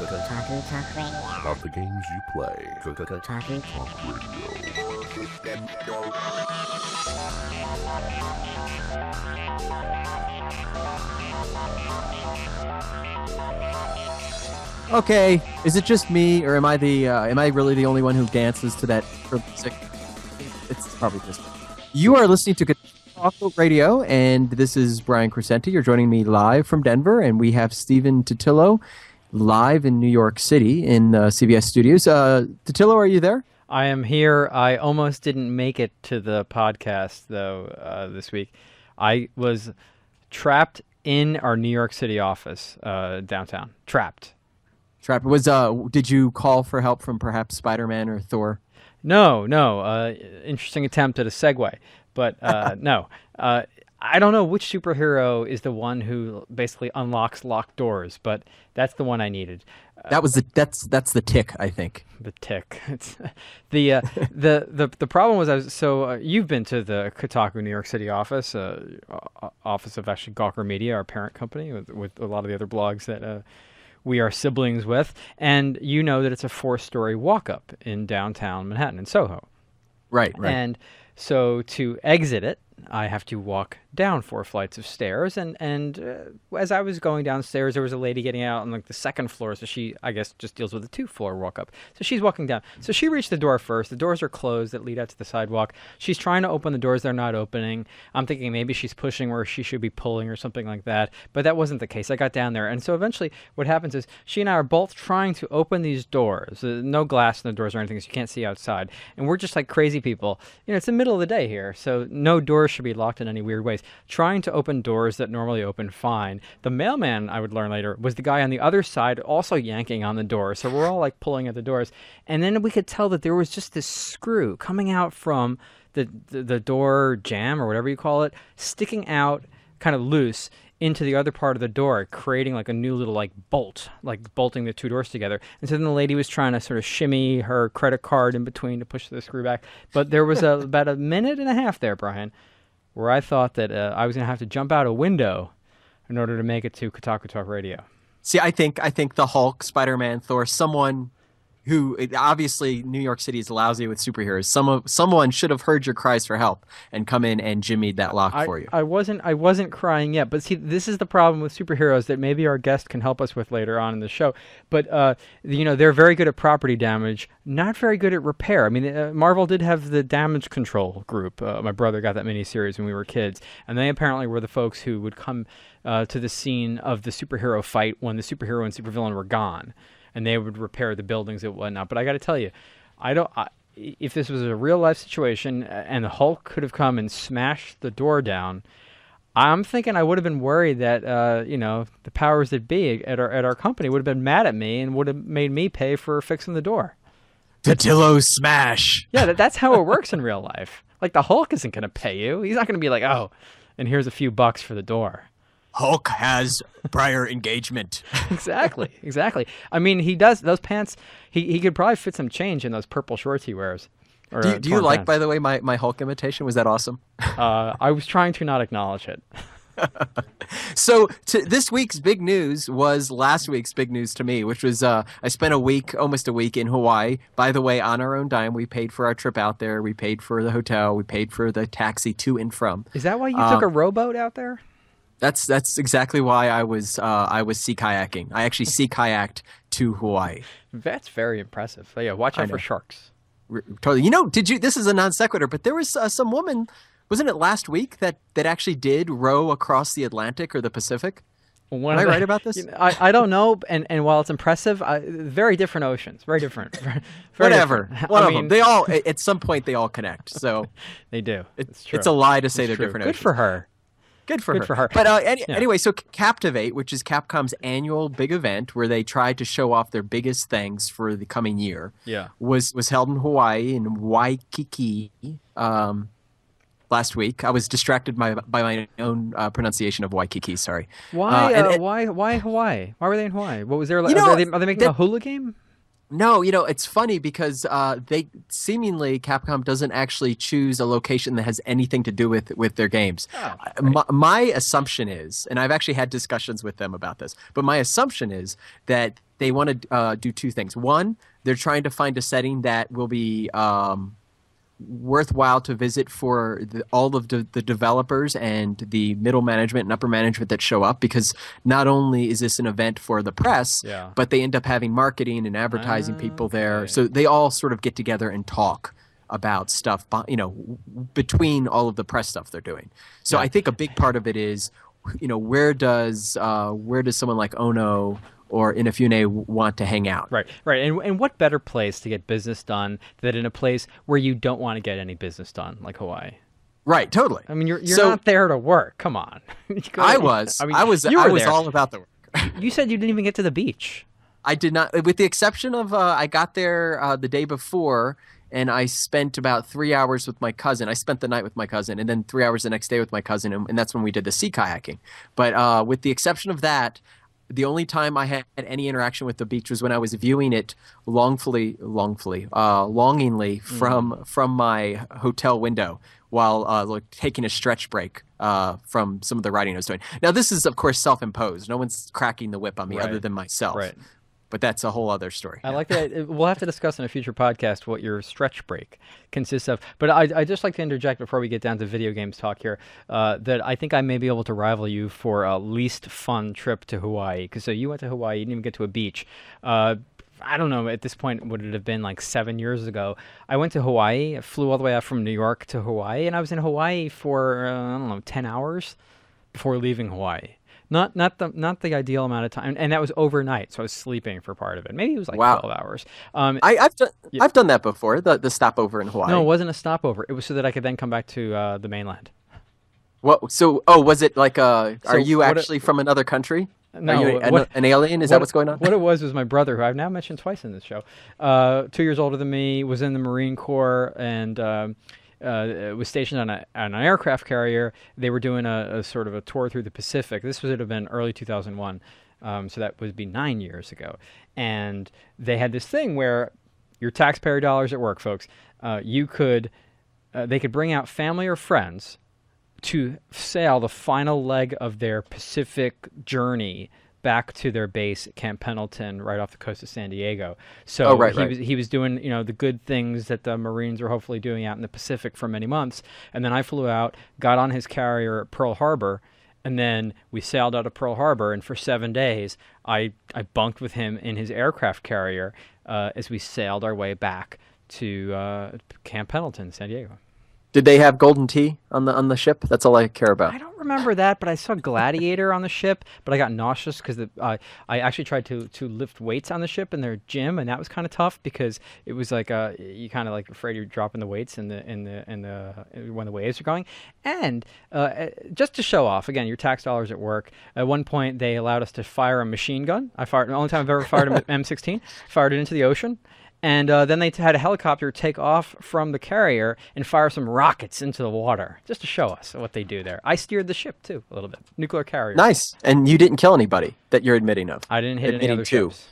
Kotaku Talk Radio. About the games you play. Kotaku Talk Radio. Okay, is it just me, or am I really the only one who dances to that music? It's probably just me. You are listening to Kotaku Talk Radio, and this is Brian Crescenti. You're joining me live from Denver, and we have Stephen Totillo live in New York City in CBS Studios. Totillo, are you there? I am here. I almost didn't make it to the podcast, though, this week. I was trapped in our New York City office downtown. Trapped. Did you call for help from perhaps Spider-Man or Thor? No. Interesting attempt at a segue, but no. I don't know which superhero is the one who basically unlocks locked doors, but that's the one I needed. That's the Tick, I think. The Tick. It's the problem was you've been to the Kotaku New York City office, office of actually Gawker Media, our parent company, with a lot of the other blogs that we are siblings with, and you know that it's a 4-story walk-up in downtown Manhattan in Soho. Right. And so to exit it, I have to walk down 4 flights of stairs, and as I was going downstairs, there was a lady getting out on like the 2nd floor, so she, I guess, just deals with a 2-floor walk-up. So she's walking down. So she reached the door first. The doors are closed that lead out to the sidewalk. She's trying to open the doors. They're not opening. I'm thinking maybe she's pushing where she should be pulling or something like that, but that wasn't the case. I got down there, and so eventually what happens is she and I are both trying to open these doors. No glass in the doors or anything, so you can't see outside, and we're just like crazy people. You know, it's the middle of the day here, so no doors should be locked in any weird ways. Trying to open doors that normally open fine. The mailman, I would learn later, was the guy on the other side also yanking on the door. So we're all like pulling at the doors. And then we could tell that there was just this screw coming out from the door jamb or whatever you call it, sticking out kind of loose into the other part of the door, creating like a new little like bolt, like bolting the 2 doors together. And so then the lady was trying to sort of shimmy her credit card in between to push the screw back. But there was about a minute and a half there, Brian, where I thought that I was going to have to jump out a window in order to make it to Kotaku Talk Radio. See, I think the Hulk, Spider-Man, Thor, someone who obviously New York City is lousy with superheroes. Someone should have heard your cries for help and come in and jimmied that lock for you. I wasn't crying yet, but see, this is the problem with superheroes that maybe our guest can help us with later on in the show. But they're very good at property damage, not very good at repair. I mean, Marvel did have the damage control group. My brother got that miniseries when we were kids, and they apparently were the folks who would come to the scene of the superhero fight when the superhero and supervillain were gone, and they would repair the buildings and whatnot. But I got to tell you, if this was a real life situation and the Hulk could have come and smashed the door down, I'm thinking I would have been worried that the powers that be at our company would have been mad at me and would have made me pay for fixing the door. Totillo smash. Yeah, that's how it works in real life. Like, the Hulk isn't going to pay you. He's not going to be like, oh, and here's a few bucks for the door. Hulk has prior engagement. Exactly. I mean, he does those pants. He could probably fit some change in those purple shorts he wears. Do you like, pants. By the way, my Hulk imitation? Was that awesome? I was trying to not acknowledge it. So this week's big news was last week's big news to me, which was I spent almost a week in Hawaii. By the way, on our own dime, we paid for our trip out there. We paid for the hotel. We paid for the taxi to and from. Is that why you took a rowboat out there? That's exactly why I was sea kayaking. I actually sea kayaked to Hawaii. That's very impressive. So yeah, watch out for sharks. Totally. This is a non sequitur, but there was some woman, wasn't it last week, that actually did row across the Atlantic or the Pacific? Am I right about this? I don't know, and while it's impressive, very different oceans, very different. Whatever. Different. One of them. They all, at some point, they all connect. So they do. It's a lie to say they're different oceans. Good for her. Good for her. But anyway, so Captivate, which is Capcom's annual big event where they try to show off their biggest things for the coming year, was held in Hawaii, in Waikiki, last week. I was distracted by my own pronunciation of Waikiki, sorry. Why Hawaii? Why were they in Hawaii? What was there? Are they making a hula game? No, it's funny because Capcom doesn't actually choose a location that has anything to do with their games. Oh, right. My assumption is, and I've actually had discussions with them about this, but my assumption is that they want to do two things. One, they're trying to find a setting that will be worthwhile to visit for all of the developers and the middle management and upper management that show up, because not only is this an event for the press, but they end up having marketing and advertising people there. So they all sort of get together and talk about stuff, between all of the press stuff they're doing. So I think a big part of it is, where does someone like Ono or Inafune want to hang out? Right. And what better place to get business done than in a place where you don't want to get any business done, like Hawaii? Right, totally. I mean, you're not there to work. Come on. I was all about the work. You said you didn't even get to the beach. I did not, with the exception of I got there the day before, and I spent about 3 hours with my cousin. I spent the night with my cousin, and then 3 hours the next day with my cousin, and that's when we did the sea kayaking. But with the exception of that, the only time I had any interaction with the beach was when I was viewing it longingly from my hotel window while taking a stretch break from some of the writing I was doing. Now, this is, of course, self-imposed. No one's cracking the whip on me other than myself. Right. But that's a whole other story. I like that. We'll have to discuss in a future podcast what your stretch break consists of. But I just like to interject before we get down to video games talk here, that I think I may be able to rival you for a least fun trip to Hawaii. Because so you went to Hawaii, you didn't even get to a beach. I don't know, at this point, would it have been like 7 years ago? I went to Hawaii, I flew all the way out from New York to Hawaii, and I was in Hawaii for, 10 hours before leaving Hawaii. Not the ideal amount of time, and that was overnight, so I was sleeping for part of it. Maybe it was like 12 hours. I've done that before, the stopover in Hawaii. No, it wasn't a stopover. It was so that I could then come back to the mainland. What? So, was it like are you actually from another country? No, are you an alien? Is that what's going on? What it was my brother, who I've now mentioned twice in this show, 2 years older than me, was in the Marine Corps, and was stationed on an aircraft carrier. They were doing a sort of a tour through the Pacific. This would have been early 2001, so that would be 9 years ago. And they had this thing where your taxpayer dollars at work, folks. They could bring out family or friends to sail the final leg of their Pacific journey back to their base at Camp Pendleton, right off the coast of San Diego. So he was doing, the good things that the Marines were hopefully doing out in the Pacific for many months. And then I flew out, got on his carrier at Pearl Harbor, and then we sailed out of Pearl Harbor. And for 7 days, I bunked with him in his aircraft carrier as we sailed our way back to Camp Pendleton, San Diego. Did they have golden tea on the ship? That's all I care about. I don't remember that, but I saw Gladiator on the ship, but I got nauseous because I actually tried to lift weights on the ship in their gym, and that was kind of tough because it was like you kind of like afraid you're dropping the weights in the when the waves are going. And just to show off, again, your tax dollars at work. At one point, they allowed us to fire a machine gun. The only time I've ever fired an M16. Fired it into the ocean. And then they had a helicopter take off from the carrier and fire some rockets into the water, just to show us what they do there. I steered the ship, too, a little bit. Nuclear carrier. Nice. And you didn't kill anybody that you're admitting of. I didn't hit any other ships.